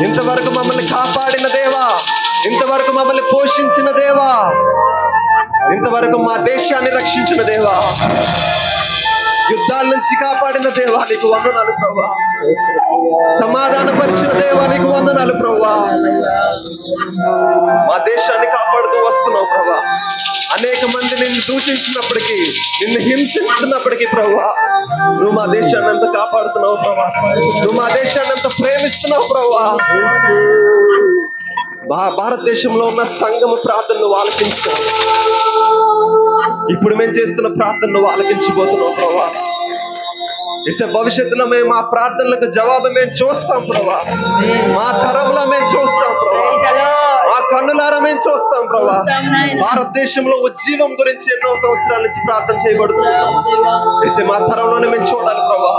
ఇంతవరకు మమ్మల్ని కాపాడిన దేవా, ఇంతవరకు మమ్మల్ని పోషించిన దేవా, ఇంతవరకు మా దేశాన్ని రక్షించిన దేవా, యుద్ధాల నుంచి కాపాడిన దేవా నీకు వందనాలు ప్రభువా. సమాధానపరిచిన దేవా నీకు వందనాలు ప్రభువా. మా దేశాన్ని కాపాడుతూ వస్తున్నావు ప్రభువా. అనేక మంది నిన్ను దూషించినప్పటికీ, నిన్ను హింసిస్తున్నప్పటికీ ప్రభువా, నువ్వు మా దేశాన్ని అంతా కాపాడుతున్నావు ప్రభువా. నువ్వు మా దేశాన్ని అంతా ప్రేమిస్తున్నావు ప్రభువా. భారతదేశంలో ఉన్న సంఘము ప్రార్థనలు ఆలకించావు. ఇప్పుడు మేము చేస్తున్న ప్రార్థనలు ఆలకించిపోతున్నావు ప్రభువా. భవిష్యత్తులో మేము మా ప్రార్థనలకు జవాబు మేము చూస్తాం ప్రభువా. మా తరంలో మేము చూస్తాం ప్రభువా. మా కన్నులారా మేము చూస్తాం ప్రభువా. భారతదేశంలో ఉజ్జీవం గురించి ఎన్నో సంవత్సరాల నుంచి ప్రార్థన చేయబడుతున్నాం. అయితే మా తరంలోనే మేము చూడాలి ప్రభువా.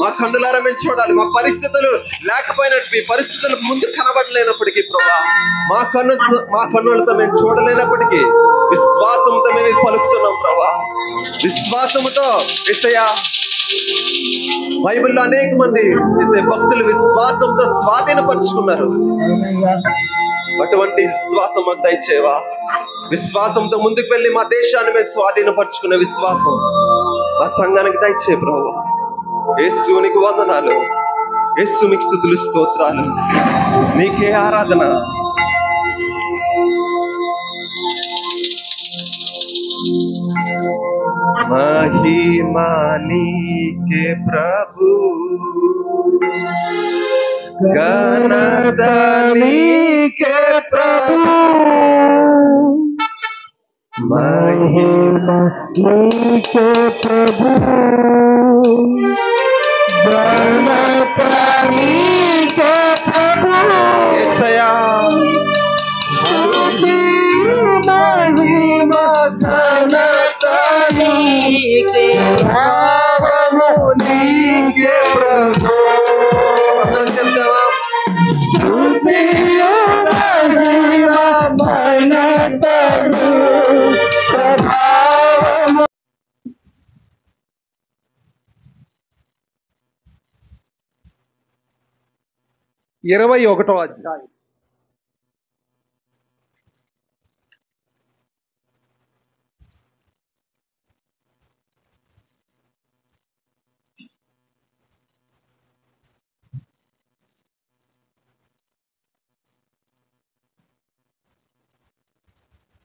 మా కన్నులారా మేము చూడాలి. మా పరిస్థితులు లేకపోయినట్టు, పరిస్థితులు ముందు కనబడలేనప్పటికీ ప్రభువా, మా కన్నులతో మేము చూడలేనప్పటికీ విశ్వాసంతో మేము పలుకుతున్నాం ప్రభువా. విశ్వాసముతో యేసయ్యా, బైబిల్లో అనేక మంది భక్తులు విశ్వాసంతో స్వాధీనపరుచుకున్నారు. అటువంటి విశ్వాసం మాకు దయచేవా. విశ్వాసంతో ముందుకు వెళ్ళి మా దేశాన్ని మేము స్వాధీనపరుచుకునే విశ్వాసం మా సంఘానికి దయచే ప్రభు. యేసునికి వందనాలు, యేసు మీకు స్తుతులు స్తోత్రాలు, నీకే ఆరాధన. महिमा नीके प्रभु, घनता नीके प्रभु, महिमा नीके प्रभु, घनता नीके प्रभु। యేసయ్యా, महिमा घनता नीके भावము నీకే ప్రభు. అందరం చెప్తావా? స్తుతియు మహిమ ఘనతను ప్రభావము. 21వ అధ్యాయం.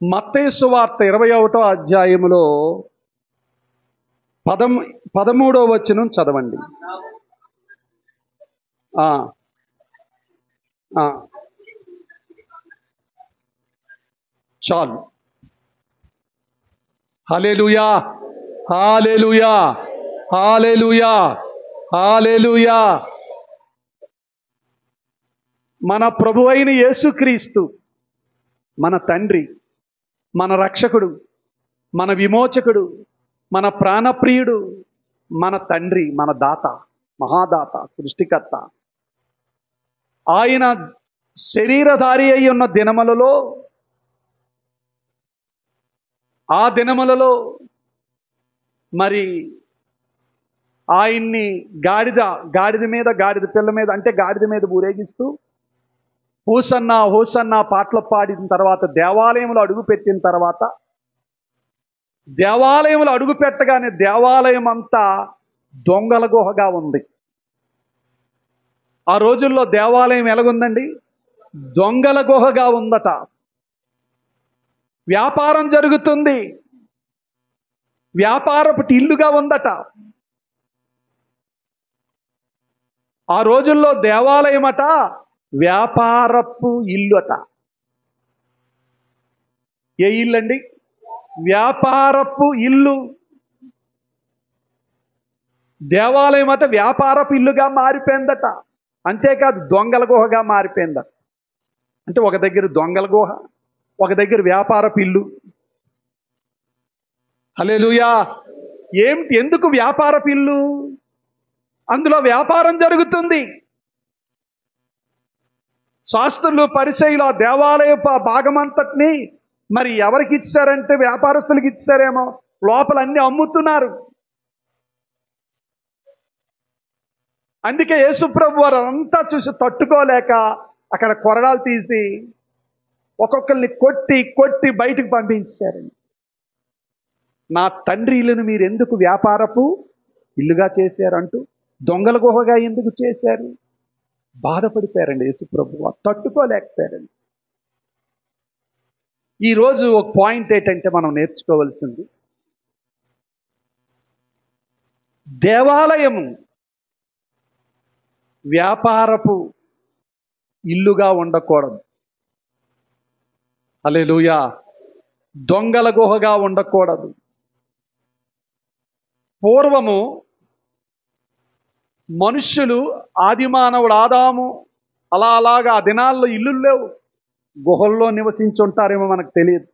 మత్తయి సువార్త 21వ అధ్యాయములో 13వ వచనం చదవండి. చాలు. హల్లెలూయా, హల్లెలూయా, హల్లెలూయా, హల్లెలూయా. మన ప్రభువైన యేసుక్రీస్తు, మన తండ్రి, మన రక్షకుడు, మన విమోచకుడు, మన ప్రాణప్రియుడు, మన తండ్రి, మన దాత, మహాదాత, సృష్టికర్త, ఆయన శరీరధారి అయి ఉన్న దినములలో, ఆ దినములలో మరి ఆయన్ని గాడిద మీద, గాడిద పిల్ల మీద, అంటే గాడిద మీద ఊరేగిస్తూ హోసన్నా హోసన్నా పాటలు పాడిన తర్వాత, దేవాలయంలో అడుగు పెట్టిన తర్వాత, దేవాలయంలో అడుగు పెట్టగానే దేవాలయం అంతా దొంగల గుహగా ఉంది. ఆ రోజుల్లో దేవాలయం ఎలాగుందండి? దొంగల గుహగా ఉందట. వ్యాపారం జరుగుతుంది, వ్యాపారపు ఇల్లుగా ఉందట. ఆ రోజుల్లో దేవాలయం అట వ్యాపారపు ఇల్లు అట. ఏ ఇల్లు అండి? వ్యాపారపు ఇల్లు. దేవాలయం అట వ్యాపారపు ఇల్లుగా మారిపోయిందట. అంతేకాదు దొంగల గుహగా మారిపోయిందట. అంటే ఒక దగ్గర దొంగల గుహ, ఒక దగ్గర వ్యాపారపు ఇల్లు. హల్లెలూయా. ఎందుకు వ్యాపారపు ఇల్లు? అందులో వ్యాపారం జరుగుతుంది. శాస్త్రులు, పరిసయ్యులు ఆ దేవాలయ భాగమంతటిని మరి ఎవరికి ఇచ్చారంటే వ్యాపారస్తులకు ఇచ్చారేమో. లోపల అన్ని అమ్ముతున్నారు. అందుకే యేసుప్రభు వారు అంతా చూసి తట్టుకోలేక అక్కడ కొరడాలు తీసి ఒక్కొక్కరిని కొట్టి కొట్టి బయటకు పంపించారండి. నా తండ్రి ఇల్లును మీరు ఎందుకు వ్యాపారపు ఇల్లుగా చేశారంటూ, దొంగల గుహగా ఎందుకు చేశారు? బాధపడిపోయారండి యేసుప్రభు వారు, తట్టుకోలేకపోయారండి. ఈరోజు ఒక పాయింట్ ఏంటంటే మనం నేర్చుకోవాల్సింది, దేవాలయము వ్యాపారపు ఇల్లుగా ఉండకూడదు. హల్లెలూయా. దొంగల గుహగా ఉండకూడదు. పూర్వము మనుష్యులు, ఆదిమానవుడు ఆదాము అలాగా ఆ దినాల్లో ఇల్లు లేవు, గుహల్లో నివసించుంటారేమో మనకు తెలియదు.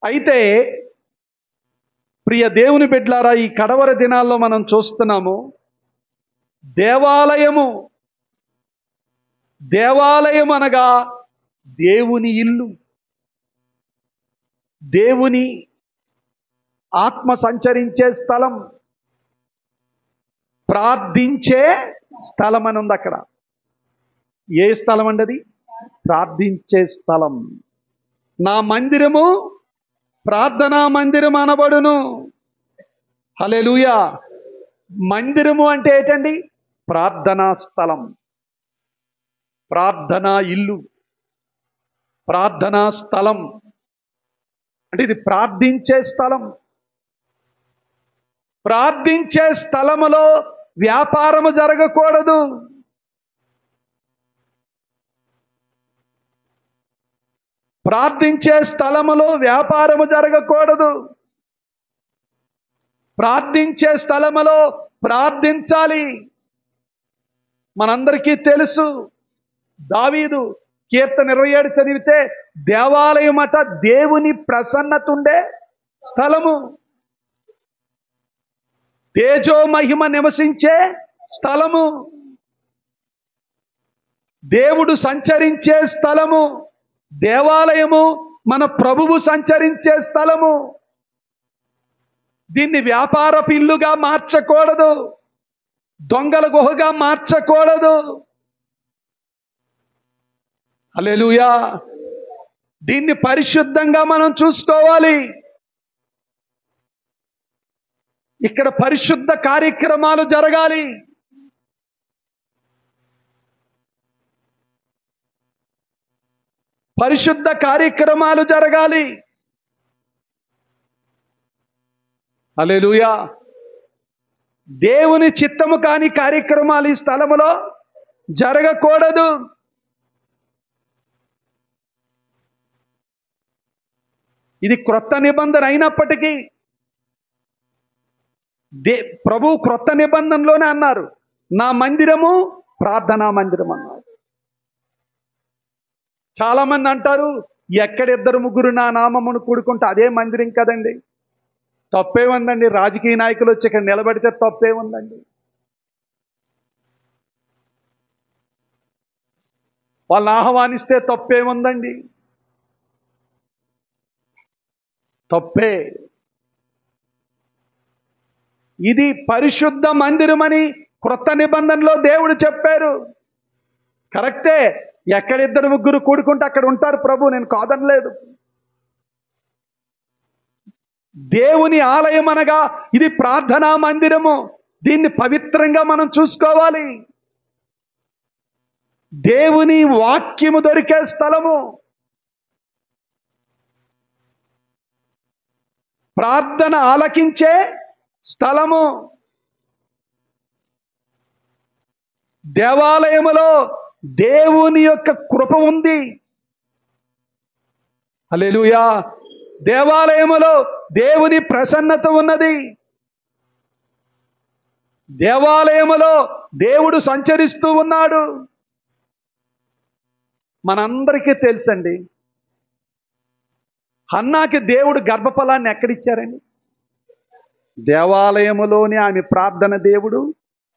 అయితే ప్రియ దేవుని బిడ్డలారా, ఈ కడవర దినాల్లో మనం చూస్తున్నాము, దేవాలయం అనగా దేవుని ఇల్లు, దేవుని ఆత్మ సంచరించే స్థలం, ప్రార్థించే స్థలం అని ఉంది అక్కడ. ఏ స్థలం అండి అది? ప్రార్థించే స్థలం. నా మందిరము ప్రార్థనా మందిరం అనబడును. హల్లెలూయా. మందిరము అంటే ఏంటండి? ప్రార్థనా స్థలం, ప్రార్థనా ఇల్లు, ప్రార్థనా స్థలం అంటే ఇది ప్రార్థించే స్థలం. ప్రార్థించే స్థలములో వ్యాపారము జరగకూడదు. ప్రార్థించే స్థలములో వ్యాపారము జరగకూడదు. ప్రార్థించే స్థలములో ప్రార్థించాలి. మనందరికీ తెలుసు, దావీదు కీర్తన 27 చదివితే, దేవాలయం అట దేవుని ప్రసన్నత ఉండే స్థలము, తేజో మహిమ నివసించే స్థలము, దేవుడు సంచరించే స్థలము. దేవాలయము మన ప్రభువు సంచరించే స్థలము. దీన్ని వ్యాపారపు ఇల్లుగా మార్చకూడదు, దొంగల గుహగా మార్చకూడదు. హల్లెలూయా. దీన్ని పరిశుద్ధంగా మనం చూసుకోవాలి. ఇక్కడ పరిశుద్ధ కార్యక్రమాలు జరగాలి. పరిశుద్ధ కార్యక్రమాలు జరగాలి. హల్లెలూయా. దేవుని చిత్తము కాని కార్యక్రమాలు ఈ స్థలములో జరగకూడదు. ఇది క్రొత్త నిబంధన అయినప్పటికీ ప్రభు క్రొత్త నిబంధనలోనే అన్నారు, నా మందిరము ప్రార్థనా మందిరం అన్నారు. చాలా మంది అంటారు, ఎక్కడిద్దరు ముగ్గురు నా నామమును కూడుకుంటే అదే మందిరం కదండి. తప్పే ఉందండి. రాజకీయ నాయకులు వచ్చి ఇక్కడ నిలబడితే తప్పే ఉందండి. వాళ్ళని ఆహ్వానిస్తే తప్పే ఉందండి. తప్పే. ఇది పరిశుద్ధ మందిరమని క్రొత్త నిబంధనలో దేవుడు చెప్పారు. కరెక్టే, ఎక్కడిద్దరు ముగ్గురు కూడుకుంటే అక్కడ ఉంటారు ప్రభు, నేను కాదనలేదు. దేవుని ఆలయం అనగా ఇది ప్రార్థనా మందిరము. దీన్ని పవిత్రంగా మనం చూసుకోవాలి. దేవుని వాక్యము దొరికే స్థలము, ప్రార్థన ఆలకించే స్థలము. దేవాలయములో దేవుని యొక్క కృప ఉంది. హల్లెలూయా. దేవాలయములో దేవుని ప్రసన్నత ఉన్నది. దేవాలయములో దేవుడు సంచరిస్తూ ఉన్నాడు. మనందరికీ తెలుసండి, హన్నాకి దేవుడు గర్భఫలాన్ని ఎక్కడిచ్చారండి? దేవాలయములోని ఆమె ప్రార్థన దేవుడు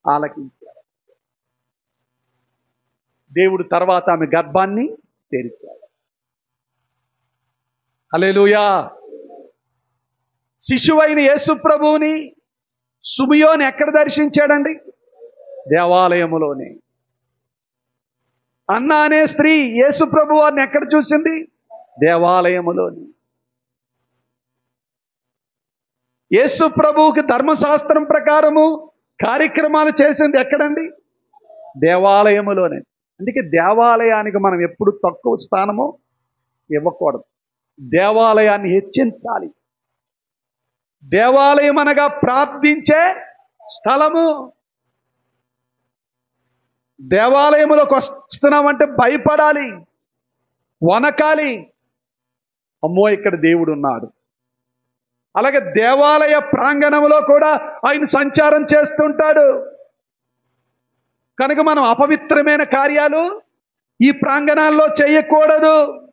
ఆలకించారు. దేవుడు తర్వాత ఆమె గర్భాన్ని తెరిచాడు. హల్లెలూయా. శిశువైన యేసు ప్రభువుని సుమియోని ఎక్కడ దర్శించాడండి? దేవాలయములోనే. అన్న అనే స్త్రీ యేసు ప్రభు వారిని ఎక్కడ చూసింది? దేవాలయములోని. యేసు ప్రభువుకి ధర్మశాస్త్రం ప్రకారము కార్యక్రమాలు చేసింది ఎక్కడండి? దేవాలయములోనే. అందుకే దేవాలయానికి మనం ఎప్పుడు తక్కువ స్థానము ఇవ్వకూడదు. దేవాలయాన్ని హెచ్చించాలి. దేవాలయం అనగా ప్రార్థించే స్థలము. దేవాలయంలోకి వస్తున్నామంటే భయపడాలి, వనకాలి. అమ్మో, ఇక్కడ దేవుడు ఉన్నాడు. అలాగే దేవాలయ ప్రాంగణంలో కూడా ఆయన సంచారం చేస్తుంటాడు. కనుక మనం అపవిత్రమైన కార్యాలు ఈ ప్రాంగణాల్లో చేయకూడదు.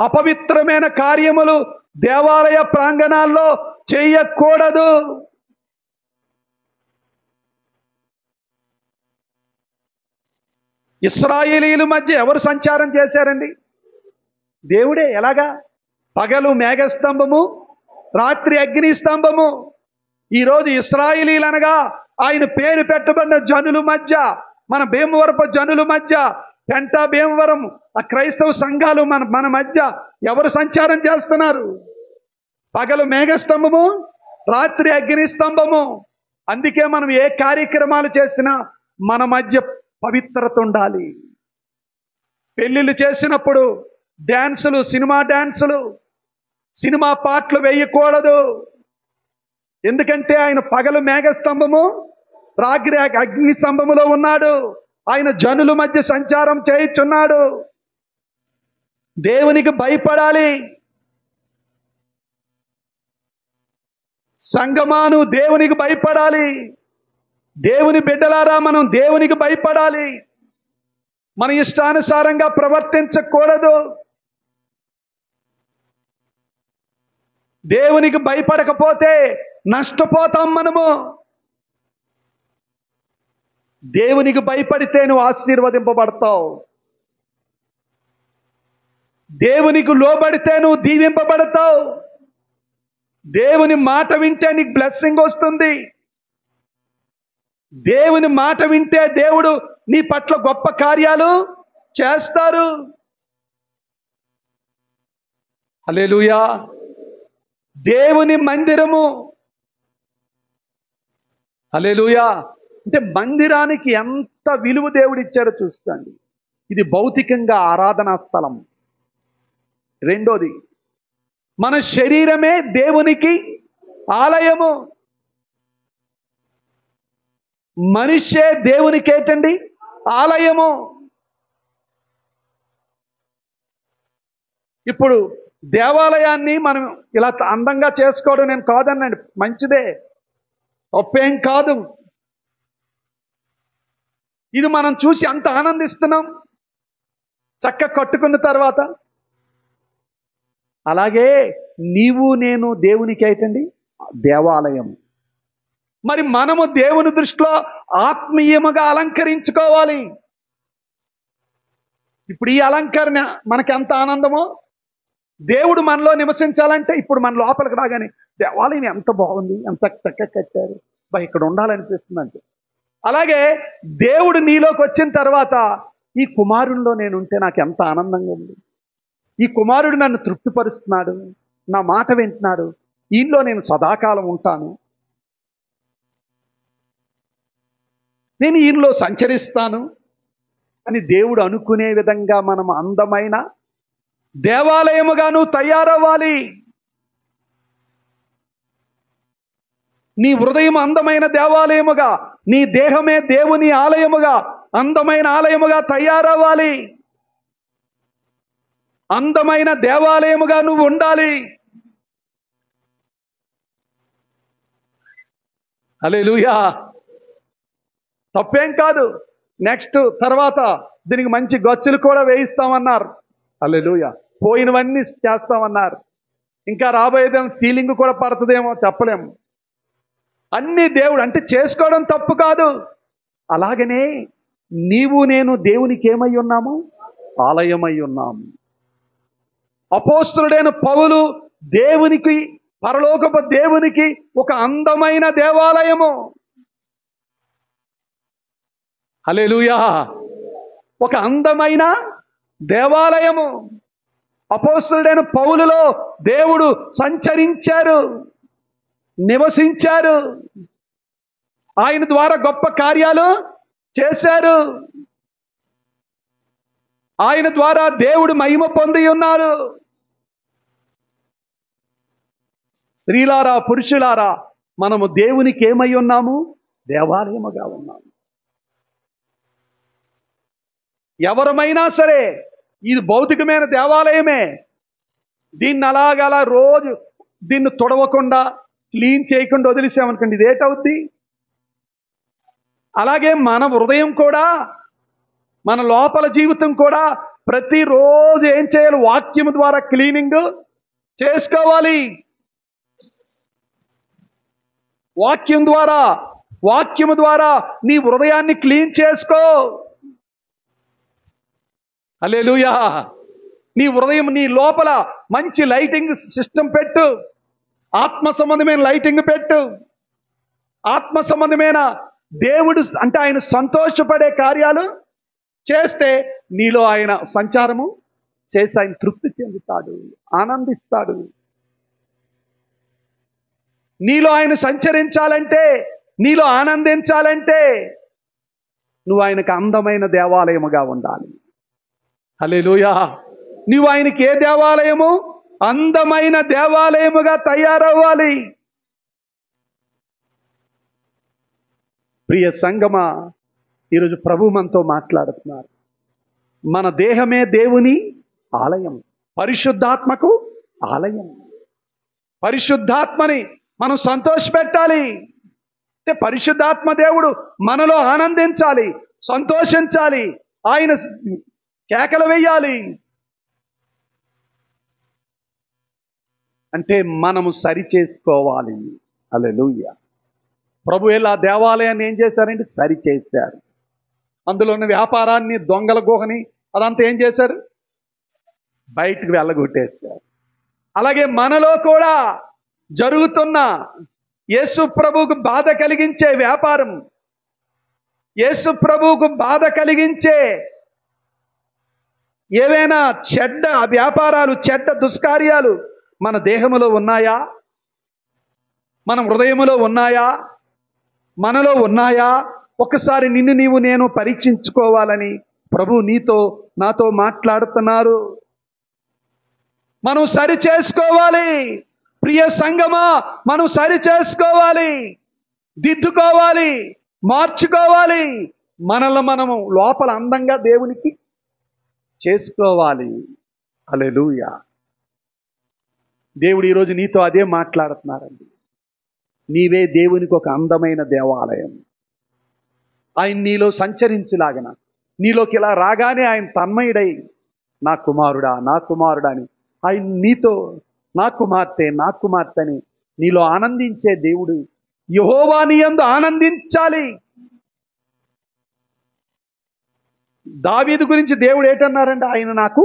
అపవిత్రమైన కార్యములు దేవాలయ ప్రాంగణాల్లో చేయకూడదు. ఇశ్రాయేలీయుల మధ్య ఎవరు సంచారం చేశారండి? దేవుడే. ఎలాగా? పగలు మేఘస్తంభము, రాత్రి అగ్ని స్తంభము. ఈరోజు ఇశ్రాయేలీయులు అనగా ఆయన పేరు పెట్టబడిన జనుల మధ్య, మన భీమవరపు జనుల మధ్య, పెంటా భీమవరం ఆ క్రైస్తవ సంఘాలు మన మధ్య ఎవరు సంచారం చేస్తున్నారు? పగలు మేఘస్తంభము, రాత్రి అగ్ని స్తంభము. అందుకే మనం ఏ కార్యక్రమాలు చేసినా మన మధ్య పవిత్రత ఉండాలి. పెళ్ళిళ్ళు చేసినప్పుడు డ్యాన్సులు, సినిమా డ్యాన్సులు, సినిమా పాటలు వేయకూడదు. ఎందుకంటే ఆయన పగలు మేఘస్తంభము, రాత్రి అగ్ని స్తంభములో ఉన్నాడు. ఆయన జనుల మధ్య సంచారం చేయుచున్నాడు. దేవునికి భయపడాలి. సంగమాను దేవునికి భయపడాలి. దేవుని బిడ్డలారా, మనం దేవునికి భయపడాలి. మన ఇష్టానుసారంగా ప్రవర్తించకూడదు. దేవునికి భయపడకపోతే నష్టపోతాం మనము. దేవునికి భయపడితే నువ్వు ఆశీర్వదింపబడతావు. దేవునికి లోబడితే నువ్వు దీవింపబడతావు. దేవుని మాట వింటే నీకు బ్లెస్సింగ్ వస్తుంది. దేవుని మాట వింటే దేవుడు నీ పట్ల గొప్ప కార్యాలు చేస్తారు. హల్లెలూయా. దేవుని మందిరము. హల్లెలూయా. అంటే మందిరానికి ఎంత విలువ దేవుడు ఇచ్చారో చూసుకోండి. ఇది భౌతికంగా ఆరాధనా స్థలం. రెండోది, మన శరీరమే దేవునికి ఆలయము. మనిషే దేవునికి ఏంటండి? ఆలయము. ఇప్పుడు దేవాలయాన్ని మనం ఇలా అందంగా చేసుకోవడం నేను కాదన్నాను, మంచిదే, తప్పేం కాదు. ఇది మనం చూసి అంత ఆనందిస్తున్నాం చక్కగా కట్టుకున్న తర్వాత. అలాగే నీవు నేను దేవునికి ఏంటండి? దేవాలయం. మరి మనము దేవుని దృష్టిలో ఆత్మీయముగా అలంకరించుకోవాలి. ఇప్పుడు ఈ అలంకరణ మనకి ఎంత ఆనందమో. దేవుడు మనలో నివసించాలంటే ఇప్పుడు మన లోపలికి రాగానే దేవాలయం ఎంత బాగుంది, ఎంత చక్కగా కట్టారు, ఇక్కడ ఉండాలనిపిస్తుంది అంటే. అలాగే దేవుడు నీలోకి వచ్చిన తర్వాత ఈ కుమారునిలో నేను ఉంటే నాకు ఎంత ఆనందంగా ఉంది. ఈ కుమారుడు నన్ను తృప్తిపరుస్తున్నాడు, నా మాట వింటున్నాడు, ఈయనలో నేను సదాకాలం ఉంటాను, నేను ఈయనలో సంచరిస్తాను అని దేవుడు అనుకునే విధంగా మనం అందమైన దేవాలయముగా నువ్వు తయారవ్వాలి. నీ హృదయం అందమైన దేవాలయముగా, నీ దేహమే దేవుని ఆలయముగా, అందమైన ఆలయముగా తయారవ్వాలి. అందమైన దేవాలయముగా నువ్వు ఉండాలి. హల్లెలూయా. తప్పేం కాదు. నెక్స్ట్ తర్వాత దీనికి మంచి గచ్చులు కూడా వేయిస్తామన్నారు. హల్లెలూయా. పోయినవన్నీ చేస్తామన్నారు. ఇంకా రాబోయేదేమో సీలింగ్ కూడా పడుతుందేమో చెప్పలేము. అన్నీ దేవుడు అంటే చేసుకోవడం తప్పు కాదు. అలాగనే నీవు నేను దేవునికి ఏమై ఉన్నాము? ఆలయమై ఉన్నాము. అపోస్తలుడైన పౌలు దేవునికి, పరలోకపు దేవునికి ఒక అందమైన దేవాలయము. హల్లెలూయా! ఒక అందమైన దేవాలయము. అపోస్తలుడైన పౌలులో దేవుడు సంచరించారు, నివసించారు. ఆయన ద్వారా గొప్ప కార్యాలు చేశారు. ఆయన ద్వారా దేవుడు మహిమ పొంది ఉన్నారు. స్త్రీలారా, పురుషులారా, మనము దేవునికి ఏమై ఉన్నాము? దేవాలయముగా ఉన్నాము. ఎవరమైనా సరే ఇది భౌతికమైన దేవాలయమే. దీన్ని అలాగలా రోజు దీన్ని తుడవకుండా, క్లీన్ చేయకుండా వదిలేసామనుకోండి, ఇదేటవుద్ది? అలాగే మన హృదయం కూడా, మన లోపల జీవితం కూడా ప్రతిరోజు ఏం చేయాలి? వాక్యం ద్వారా క్లీనింగ్ చేసుకోవాలి. వాక్యము ద్వారా నీ హృదయాన్ని క్లీన్ చేసుకో. హల్లెలూయా! నీ హృదయం, నీ లోపల మంచి లైటింగ్ సిస్టమ్ పెట్టు. ఆత్మ సంబంధమైన లైటింగ్ పెట్టు. ఆత్మ సంబంధమైన దేవుడు అంటే ఆయన సంతోషపడే కార్యాలు చేస్తే నీలో ఆయన సంచారము చేసి ఆయన తృప్తి చెందుతాడు, ఆనందిస్తాడు. నీలో ఆయన సంచరించాలంటే, నీలో ఆనందించాలంటే నువ్వు ఆయనకు అందమైన దేవాలయముగా ఉండాలి. హల్లెలూయా! నువ్వు ఆయనకి ఏ దేవాలయము? అందమైన దేవాలయముగా తయారవ్వాలి. ప్రియ సంగమా, ఈరోజు ప్రభు మనతో మాట్లాడుతున్నారు. మన దేహమే దేవుని ఆలయం, పరిశుద్ధాత్మకు ఆలయం. పరిశుద్ధాత్మని మనం సంతోషపెట్టాలి. అంటే పరిశుద్ధాత్మ దేవుడు మనలో ఆనందించాలి, సంతోషించాలి, ఆయన కేకలు వేయాలి. అంటే మనము సరి చేసుకోవాలి. హల్లెలూయా! ప్రభు ఇలా దేవాలయాన్ని ఏం చేశారంటే సరి చేశారు. అందులో ఉన్న వ్యాపారాన్ని, దొంగల గుహని అదంతా ఏం చేశారు? బయటికి వెళ్ళగొట్టేశారు. అలాగే మనలో కూడా జరుగుతున్న యేసు ప్రభువుకు బాధ కలిగించే వ్యాపారం, యేసు ప్రభువుకు బాధ కలిగించే ఏవైనా చెడ్డ వ్యాపారాలు, చెడ్డ దుష్కార్యాలు మన దేహములో ఉన్నాయా? మన హృదయములో ఉన్నాయా? మనలో ఉన్నాయా? ఒకసారి నిన్ను నేను పరీక్షించుకోవాలని ప్రభు నాతో మాట్లాడుతున్నారు. మనం సరి చేసుకోవాలి. ప్రియ సంగమా, మనం సరి చేసుకోవాలి, దిద్దుకోవాలి, మార్చుకోవాలి. మనల్ని మనము లోపల అందంగా దేవునికి చేసుకోవాలి. హల్లెలూయా! దేవుడు ఈరోజు నీతో అదే మాట్లాడుతున్నారండి. నీవే దేవునికి ఒక అందమైన దేవాలయం. ఆయన నీలో సంచరించులాగన, నీలోకి ఇలా రాగానే ఆయన తన్మయుడై నా కుమారుడా, నా కుమారుడా అని ఆయన నీతో నా కుమార్తె, నా కుమార్తె అని నీలో ఆనందించే దేవుడు. యెహోవా నీ యందు ఆనందించాలి. దావీదు గురించి దేవుడు ఏటన్నారంటే, ఆయన నాకు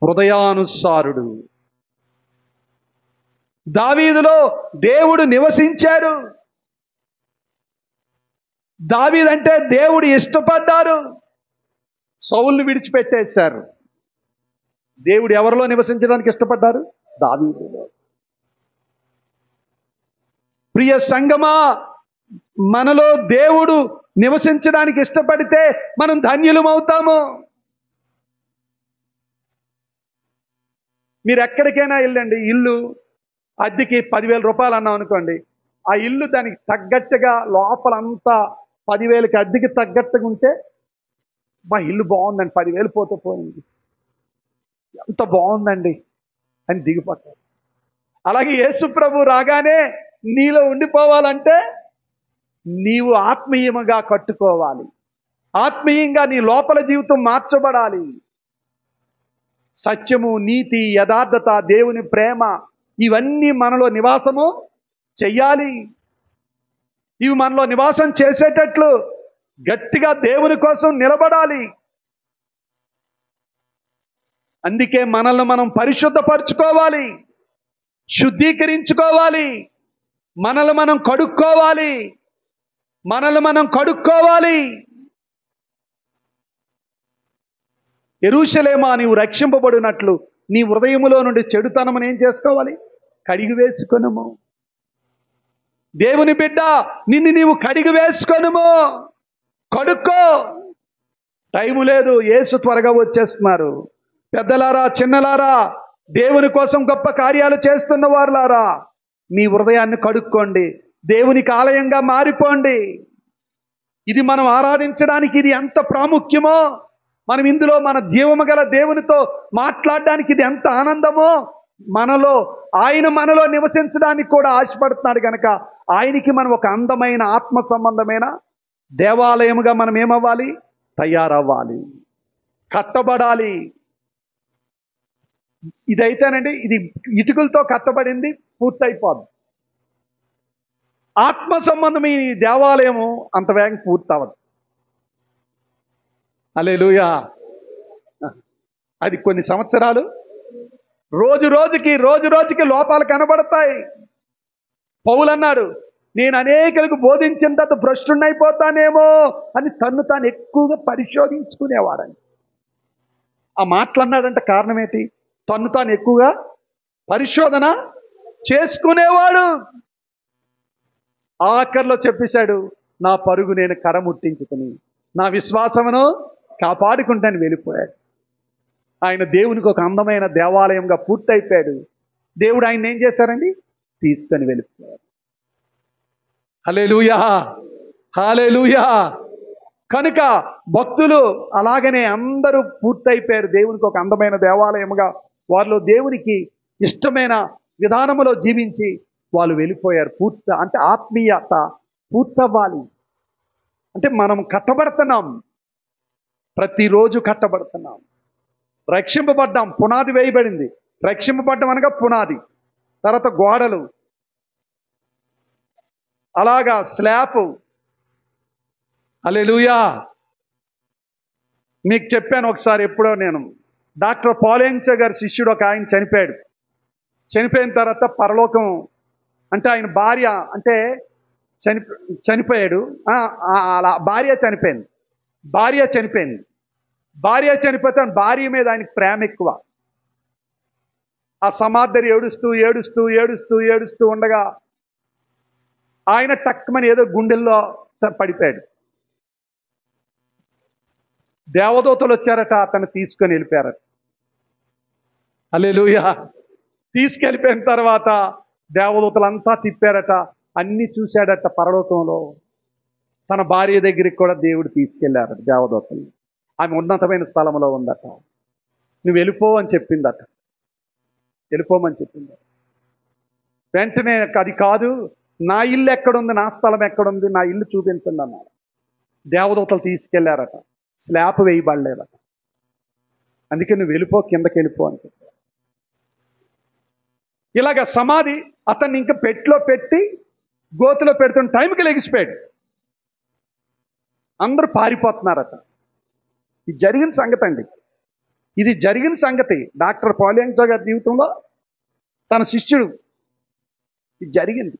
హృదయానుసారుడు. దావీదులో దేవుడు నివసించారు. దావీదంటే దేవుడు ఇష్టపడ్డారు. సౌలుని విడిచిపెట్టేశారు. దేవుడు ఎవరిలో నివసించడానికి ఇష్టపడ్డారు? దావీదులో. ప్రియ సంగమా, మనలో దేవుడు నివసించడానికి ఇష్టపడితే మనం ధన్యులమవుతాము. మీరు ఎక్కడికైనా వెళ్ళండి, ఇల్లు అద్దెకి 10,000 రూపాయలు అన్నాం అనుకోండి, ఆ ఇల్లు దానికి తగ్గట్టుగా లోపలంతా 10,000కి అద్దెకి తగ్గట్టుగా ఉంటే, మా ఇల్లు బాగుందండి, 10,000 పోతే పోయింది, ఎంత బాగుందండి అని దిగిపోతారు. అలాగే యేసు ప్రభు రాగానే నీలో ఉండిపోవాలంటే నీవు ఆత్మీయముగా కట్టుకోవాలి. ఆత్మీయంగా నీ లోపల జీవితం మార్చబడాలి. సత్యము, నీతి, యథార్థత, దేవుని ప్రేమ ఇవన్నీ మనలో నివాసము చెయ్యాలి. ఇవి మనలో నివాసం చేసేటట్లు గట్టిగా దేవుని కోసం నిలబడాలి. అందుకే మనల్ని మనం పరిశుద్ధపరచుకోవాలి, శుద్ధీకరించుకోవాలి, మనల్ని మనం కడుక్కోవాలి, మనల్ని మనం కడుక్కోవాలి. యెరూషలేమా, నీవు రక్షింపబడినట్లు నీ హృదయములో నుండి చెడుతనమును ఏం చేసుకోవాలి? కడిగి వేసుకొనుము. దేవుని బిడ్డ, నిన్ను నీవు కడిగి వేసుకొనుము, కడుక్కో. టైము లేదు, యేసు త్వరగా వచ్చేస్తున్నారు. పెద్దలారా, చిన్నలారా, దేవుని కోసం గొప్ప కార్యాలు చేస్తున్న వారులారా, మీ హృదయాన్ని కడుక్కోండి, దేవునికి ఆలయంగా మారిపోండి. ఇది మనం ఆరాధించడానికి ఇది ఎంత ప్రాముఖ్యమో, మనం ఇందులో మన జీవము గల దేవునితో మాట్లాడడానికి ఇది ఎంత ఆనందమో, మనలో నివసించడానికి కూడా ఆశపడుతున్నాడు కనుక ఆయనకి మనం ఒక అందమైన ఆత్మ సంబంధమైన దేవాలయముగా మనం ఏమవ్వాలి? తయారవ్వాలి, కట్టబడాలి. ఇదైతేనండి, ఇది ఇటుకలతో కట్టబడింది, పూర్తయిపోద్ది. ఆత్మ సంబంధం ఈ దేవాలయము అంత వేగం పూర్తవదు. హల్లెలూయా. అది కొన్ని సంవత్సరాలు, రోజు రోజుకి లోపాలు కనబడతాయి. పౌలు అన్నాడు, నేను అనేకులకు బోధించిన తర్వాత భ్రష్టున్నైపోతానేమో అని తన్ను తాను ఎక్కువగా పరిశోధించుకునేవాడని. ఆ మాటలు అన్నాడంటే కారణం ఏంటి? తన్ను తాను ఎక్కువగా పరిశోధన చేసుకునేవాడు. ఆఖరిలో చెప్పేశాడు, నా పరుగు నేను కరముట్టించుకుని నా విశ్వాసమును కాపాడుకుంటాను వెళ్ళిపోయాడు. ఆయన దేవునికి ఒక అందమైన దేవాలయంగా పూర్తయిపోయాడు. దేవుడు ఆయన ఏం చేశారండి? తీసుకొని వెళ్ళిపోయాడు. హల్లెలూయా, హల్లెలూయా. కనుక భక్తులు అలాగనే అందరూ పూర్తయిపోయారు. దేవునికి ఒక అందమైన దేవాలయముగా వారిలో దేవునికి ఇష్టమైన విధానములో జీవించి వాళ్ళు వెళ్ళిపోయారు. అంటే ఆత్మీయత పూర్తవ్వాలి. అంటే మనం కట్టబడుతున్నాం, ప్రతిరోజు కట్టబడుతున్నాం, రక్షింపబడ్డాం, పునాది వేయబడింది. రక్షింపబడ్డం అనగా పునాది, తర్వాత గోడలు, అలాగా స్లాబ్. హల్లెలూయా. మీకు చెప్పాను ఒకసారి, ఎప్పుడో నేను, డాక్టర్ పాలెంచ గారి శిష్యుడు ఒక ఆయన చనిపోయాడు. చనిపోయిన తర్వాత పరలోకం, అంటే ఆయన భార్య అంటే చనిపోయాడు. అలా భార్య చనిపోయింది. భార్య చనిపోతే భార్య మీద ఆయనకి ప్రేమ ఎక్కువ. ఆ సమాధి ఏడుస్తూ ఉండగా ఆయన టక్కుమని ఏదో గుండెల్లో పడిపోయాడు. దేవదూతలు వచ్చారట, అతను తీసుకొని వెళ్ళిపోయారట. హల్లెలూయా. తీసుకెళ్ళిపోయిన తర్వాత దేవదూతలంతా తిప్పారట, అన్ని చూశాడట. పరలోకంలో తన భార్య దగ్గరికి కూడా దేవుడు తీసుకెళ్లారట దేవదూతలు. ఆమె ఉన్నతమైన స్థలంలో ఉందట. నువ్వు వెళ్ళిపో అని చెప్పిందట, వెళ్ళిపోమని చెప్పిందట. వెంటనే అది కాదు, నా ఇల్లు ఎక్కడుంది, నా స్థలం ఎక్కడుంది, నా ఇల్లు చూపించండి అన్నారు. దేవదూతలు తీసుకెళ్లారట, స్లాబ్ వేయబడలేదట. అందుకే నువ్వు వెళ్ళిపో, కిందకి వెళ్ళిపో అని చెప్పారు. ఇలాగ సమాధి అతన్ని ఇంకా పెట్టిలో పెట్టి గోతులో పెడుతున్న టైంకి లెగిసిపోయాడు. అందరూ పారిపోతున్నారట. ఇది జరిగిన సంగతి అండి, ఇది జరిగిన సంగతి. డాక్టర్ పాలియాంగ్జో గారి జీవితంలో తన శిష్యుడు ఇది జరిగింది.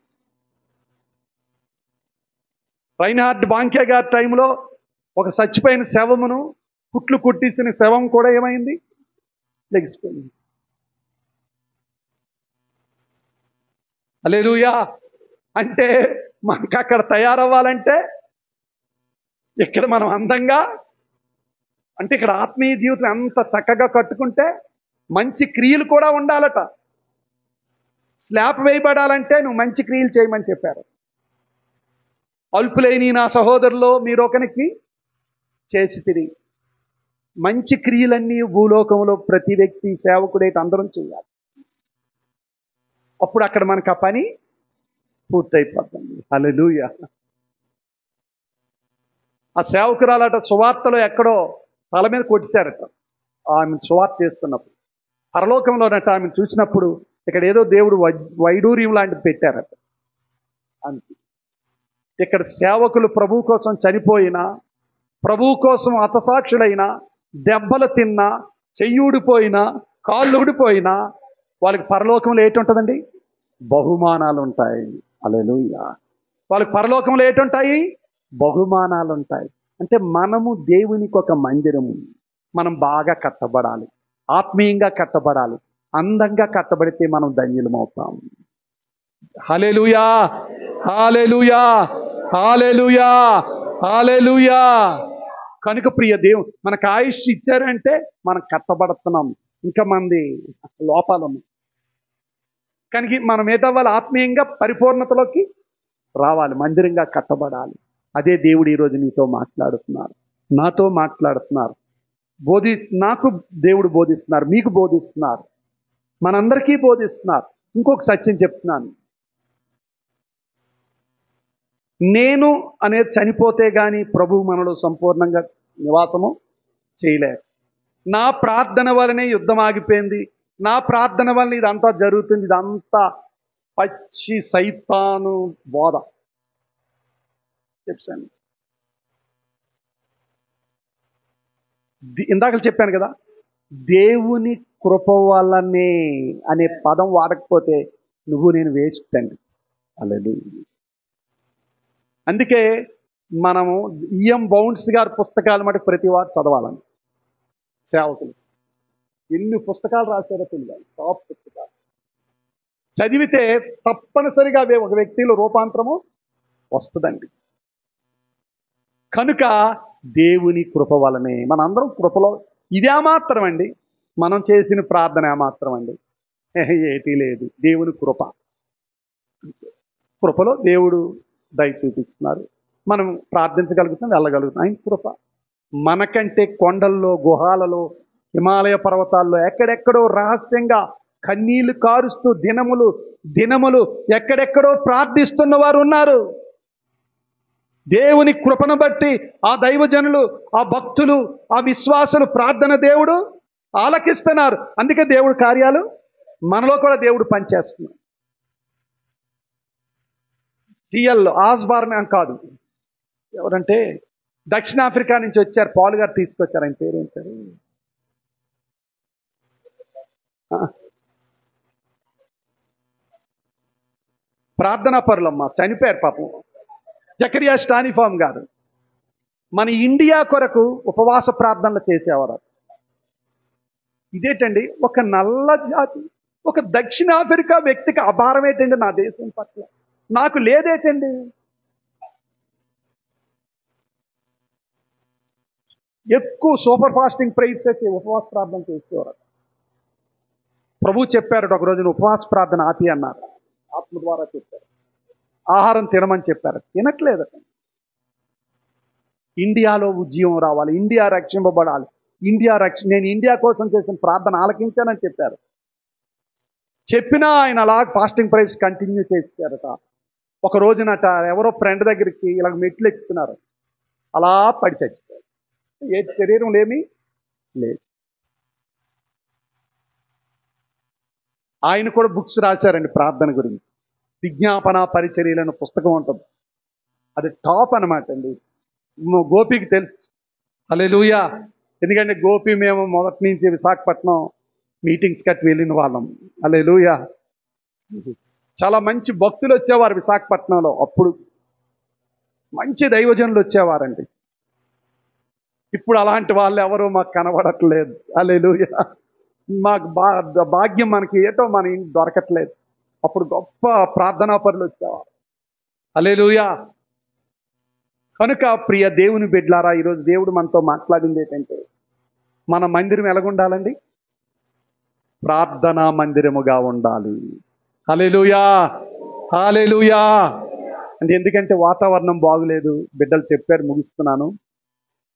రైన్హార్డ్ బాంకే గారి టైంలో ఒక చచ్చిపోయిన శవమును, కుట్లు కుట్టించిన శవం కూడా ఏమైంది? లెగిసిపోయింది. హల్లెలూయా. అంటే మనకు అక్కడ తయారవ్వాలంటే ఇక్కడ మనం అందంగా, అంటే ఇక్కడ ఆత్మీయ జీవితం ఎంత చక్కగా కట్టుకుంటే మంచి క్రియలు కూడా ఉండాలట. స్లాబ్ వేయబడాలంటే నువ్వు మంచి క్రియలు చేయమని చెప్పారు. అల్పులేని నా సహోదరులో మీరు ఒకనికి చేసి తిరిగి మంచి క్రియలన్నీ భూలోకంలో ప్రతి వ్యక్తి సేవకుడైతే అందరం చేయాలి. అప్పుడు అక్కడ మనకు ఆ పని పూర్తయిపోతుంది. హల్లెలూయా. ఆ సేవకురాలట సువార్తలో ఎక్కడో తల మీద కొట్టిశారట. ఆమె సువార్త చేస్తున్నప్పుడు పరలోకంలోనట ఆమెను చూసినప్పుడు ఇక్కడ ఏదో దేవుడు వైడూర్యం లాంటిది పెట్టారట. అంతే. ఇక్కడ సేవకులు ప్రభువు కోసం చనిపోయినా, ప్రభువు కోసం హతసాక్షులైనా, దెబ్బలు తిన్నా, చెయ్యి ఊడిపోయినా, కాళ్ళు ఊడిపోయినా వాళ్ళకి పరలోకంలో ఏంటుంటుందండి? బహుమానాలు ఉంటాయి. హల్లెలూయా. వాళ్ళకి పరలోకంలో ఏంటుంటాయి? బహుమానాలు ఉంటాయి. అంటే మనము దేవునికి ఒక మందిరము. మనం బాగా కట్టబడాలి, ఆత్మీయంగా కట్టబడాలి. అందంగా కట్టబడితే మనం ధన్యులమవుతాం. హల్లెలూయా, హల్లెలూయా, హల్లెలూయా, హల్లెలూయా. కనుక ప్రియ దేవుడు మనకు ఆయుష్ ఇచ్చారంటే మనం కట్టబడుతున్నాం. ఇంకా మంది లోపాలు ఉన్నాయి. కనుక మనం ఏదవ్వాలి? ఆత్మీయంగా పరిపూర్ణతలోకి రావాలి, మందిరంగా కట్టబడాలి. అదే దేవుడు ఈరోజు నీతో మాట్లాడుతున్నారు, నాతో మాట్లాడుతున్నారు. నాకు దేవుడు బోధిస్తున్నారు, మీకు బోధిస్తున్నారు, మనందరికీ బోధిస్తున్నారు. ఇంకొక సత్యం చెప్తున్నాను. నేను అనేది చనిపోతే కానీ ప్రభువు మనలో సంపూర్ణంగా నివాసము చేయలేరు. నా ప్రార్థన వలనే యుద్ధం ఆగిపోయింది, నా ప్రార్థన వలన ఇదంతా జరుగుతుంది, ఇదంతా పచ్చి సైతాను బోధ. చెప్పాను, ఇందాక చెప్పాను కదా, దేవుని కృప వల్లనే అనే పదం వాడకపోతే నువ్వు నేను వేస్ట్ అండి. హల్లెలూయా. అందుకే మనము ఈఎం బౌండ్స్ గారి పుస్తకాలు మటుకు ప్రతి వారు చదవాలని. సేవకులు ఎన్ని పుస్తకాలు రాశారో తెలియాలి, టాప్ పుస్తకాలు చదివితే తప్పనిసరిగా ఒక వ్యక్తిలో రూపాంతరము వస్తుందండి. కనుక దేవుని కృప వలనే మనందరం కృపలో. ఇదే మాత్రం అండి, మనం చేసిన ప్రార్థన మాత్రం అండి, ఏటీ లేదు. దేవుని కృప, కృపలో దేవుడు దయ చూపిస్తున్నారు. మనం ప్రార్థించగలుగుతాం, వెళ్ళగలుగుతాం. ఆయన కృప. మనకంటే కొండల్లో, గుహాలలో, హిమాలయ పర్వతాల్లో ఎక్కడెక్కడో రహస్యంగా కన్నీళ్లు కారుస్తూ దినములు ఎక్కడెక్కడో ప్రార్థిస్తున్న వారు ఉన్నారు. దేవుని కృపను బట్టి ఆ దైవజనులు, ఆ భక్తులు, ఆ విశ్వాసులు ప్రార్థన దేవుడు ఆలకిస్తున్నారు. అందుకే దేవుడు కార్యాలు మనలో కూడా దేవుడు పనిచేస్తున్నాడు. టిఎల్ ఆస్బార్న్ కాదు, ఎవరంటే దక్షిణాఫ్రికా నుంచి వచ్చారు, పాల్ గారు తీసుకొచ్చారు. ఆయన పేరేంటారు? ప్రార్థనా పరులమ్మ, చనిపోయారు పాపం. జకరియా స్టానిఫామ్ గారు మన ఇండియా కొరకు ఉపవాస ప్రార్థనలు చేసేవారు. ఇదేంటండి, ఒక నల్ల జాతి, ఒక దక్షిణాఫ్రికా వ్యక్తికి అభారం ఏంటండి నా దేశం పట్ల? నాకు లేదేటండి? ఎక్కువ సూపర్ ఫాస్టింగ్ ప్రేయర్స్ అయితే ఉపవాస ప్రార్థన చేసేవారు. ప్రభు చెప్పారు, ఒక రోజున ఉపవాస ప్రార్థన ఆపి అన్నారు. ఆత్మ ద్వారా చెప్పారు. ఆహారం తినమని చెప్పారు, తినట్లేదట. ఇండియాలో ఉద్యమం రావాలి, ఇండియా రక్షింపబడాలి, నేను ఇండియా కోసం చేసిన ప్రార్థన ఆలకించానని చెప్పారు. చెప్పినా ఆయన అలా ఫాస్టింగ్ ప్రేయర్స్ కంటిన్యూ చేశారట. ఒక రోజునట ఎవరో ఫ్రెండ్ దగ్గరికి ఇలా మెట్లు ఎక్కుతున్నారు, అలా పడి చచ్చిపోయారు. ఏ శరీరం ఏమీ లేదు. ఆయన కూడా బుక్స్ రాశారండి ప్రార్థన గురించి. విజ్ఞాపన పరిచర్యలను పుస్తకం ఉంటుంది, అది టాప్ అనమాట అండి. గోపికి తెలుసు. హల్లెలూయా. ఎందుకంటే గోపి మేము మొదటి నుంచి విశాఖపట్నం మీటింగ్స్ కట్టి వెళ్ళిన వాళ్ళం. హల్లెలూయా. చాలా మంచి భక్తులు వచ్చేవారు విశాఖపట్నంలో. అప్పుడు మంచి దైవజనులు వచ్చేవారండి. ఇప్పుడు అలాంటి వాళ్ళు ఎవరు మాకు కనబడట్లేదు. హల్లెలూయా. మాకు భాగ్యం మనకి ఏటో మన దొరకట్లేదు. అప్పుడు గొప్ప ప్రార్థనా పరులు వచ్చేవారు. హల్లెలూయా. కనుక ప్రియ దేవుని బిడ్డలారా, ఈరోజు దేవుడు మనతో మాట్లాడింది ఏంటంటే, మన మందిరం ఎలాగుండాలండి? ప్రార్థనా మందిరముగా ఉండాలి. హల్లెలూయా, హల్లెలూయా. అంటే ఎందుకంటే వాతావరణం బాగులేదు. బిడ్డలు చెప్పారు, ముగిస్తున్నాను.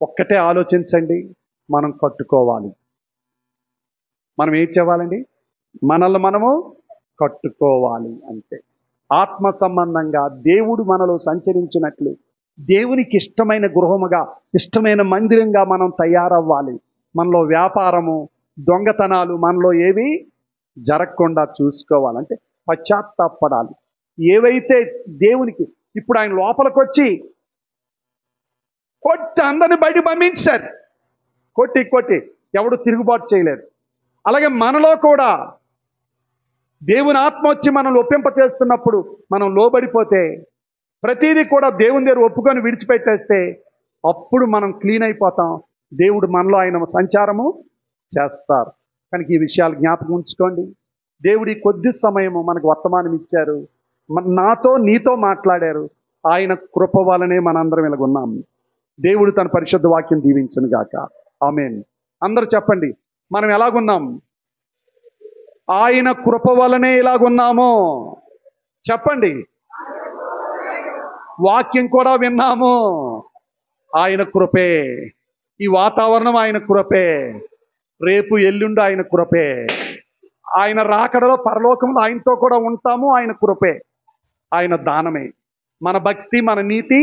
ఒక్కటే ఆలోచించండి, మనం కట్టుకోవాలి. మనం ఏం చేయాలండి? మనల్ని మనము కట్టుకోవాలి. అంతే. ఆత్మ సంబంధంగా దేవుడు మనలో సంచరించినట్లు దేవునికి ఇష్టమైన గృహముగా, ఇష్టమైన మందిరంగా మనం తయారవ్వాలి. మనలో వ్యాపారము, దొంగతనాలు మనలో ఏవి జరగకుండా చూసుకోవాలంటే పశ్చాత్తాపడాలి. ఏవైతే దేవునికి ఇప్పుడు ఆయన లోపలికి వచ్చి కొట్టి అందరిని బయట పంపించారు. కొట్టి ఎవడు తిరుగుబాటు చేయలేదు. అలాగే మనలో కూడా దేవుని ఆత్మ వచ్చి మనల్ని ఒప్పింప చేస్తున్నప్పుడు మనం లోబడిపోతే, ప్రతిదీ కూడా దేవుని దగ్గర ఒప్పుకొని విడిచిపెట్టేస్తే అప్పుడు మనం క్లీన్ అయిపోతాం. దేవుడు మనలో ఆయన సంచారము చేస్తారు. కనుక ఈ విషయాలు జ్ఞాపకం ఉంచుకోండి. దేవుడి కొద్ది సమయము మనకు వర్తమానం ఇచ్చారు, నాతో నీతో మాట్లాడారు. ఆయన కృప వలనే మనందరం ఇలాగున్నాం. దేవుడు తన పరిశుద్ధ వాక్యం దీవించును గాక. ఆమేన్. అందరూ చెప్పండి, మనం ఎలాగున్నాం? ఆయన కృప వలనే ఇలాగున్నాము. చెప్పండి. వాక్యం కూడా విన్నాము, ఆయన కృపే. ఈ వాతావరణం ఆయన కృపే. రేపు ఎల్లుండి ఆయన కృపే. ఆయన రాకడలో పరలోకంలో ఆయనతో కూడా ఉంటాము, ఆయన కృపే, ఆయన దానమే. మన భక్తి మన నీతి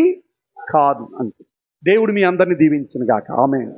కాదు అంతే. దేవుడు మీ అందరిని దీవించును గాక. ఆమేన్.